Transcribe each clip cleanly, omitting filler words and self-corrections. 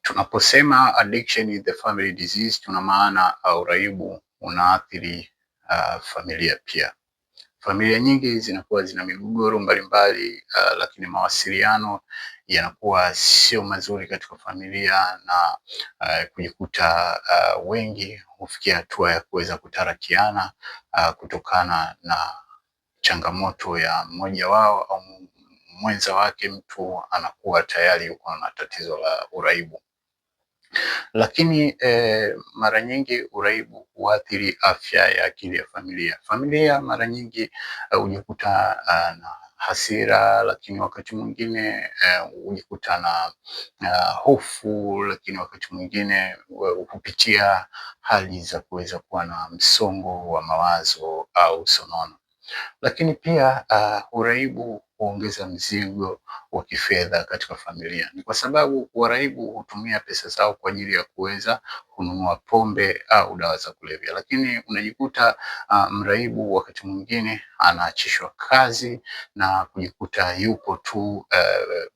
Tunaposema addiction is the family disease, tuna maana uraibu unaathiri familia pia. Familia nyingi zinakuwa zina migogoro mbalimbali, lakini mawasiliano yanakuwa sio mazuri katika familia na kujikuta wengi hufikia hatua ya kuweza kutarakiana kutokana na changamoto ya mmoja wao au mwenza wake. Mtu anakuwa tayari yuko na tatizo la uraibu. Lakini mara nyingi uraibu huathiri afya ya akili ya familia. Familia mara nyingi hujikuta na hasira, lakini wakati mwingine hujikuta na hofu, lakini wakati mwingine hupitia hali za kuweza kuwa na msongo wa mawazo au sonono. Lakini pia uraibu huongeza mzigo wa kifedha katika familia. Ni kwa sababu waraibu hutumia pesa zao kwa ajili ya kuweza kununua pombe au dawa za kulevya, lakini unajikuta mraibu wakati mwingine anaachishwa kazi na kujikuta yupo tu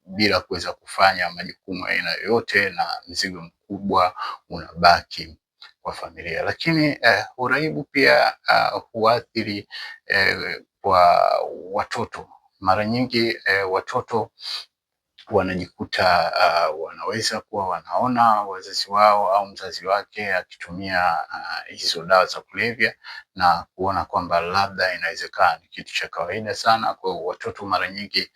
bila kuweza kufanya majukumu aina yoyote, na mzigo mkubwa unabaki kwa familia. Lakini uraibu pia huathiri kwa watoto. Mara nyingi watoto wanajikuta wanaweza kuwa wanaona wazazi wao au mzazi wake akitumia hizo dawa za kulevya na kuona kwamba labda inawezekana ni kitu cha kawaida sana. Kwa hiyo watoto mara nyingi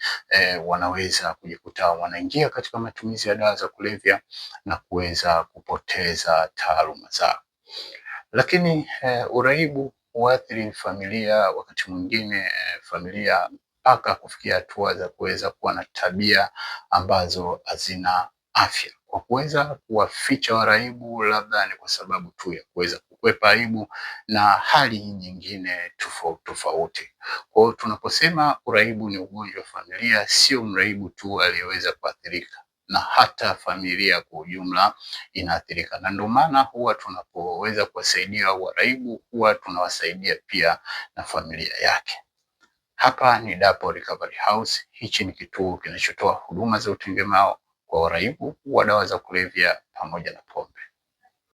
wanaweza kujikuta wanaingia katika matumizi ya dawa za kulevya na kuweza kupoteza taaluma zao. Lakini uraibu huathiri familia wakati mwingine, familia mpaka kufikia hatua za kuweza kuwa na tabia ambazo hazina afya. Kwa kuweza kuwaficha waraibu, labda ni kwa sababu tu ya kuweza kukwepa aibu na hali nyingine tofauti tofauti. Kwa hiyo tunaposema uraibu ni ugonjwa wa familia, sio mraibu tu aliyeweza kuathirika, na hata familia kwa ujumla inaathirika. Na ndio maana huwa tunapoweza kuwasaidia waraibu, huwa tunawasaidia pia na familia yake. Hapa ni Dapo Recovery House. Hichi ni kituo kinachotoa huduma za utengemao kwa waraibu wa dawa za kulevya pamoja na pombe.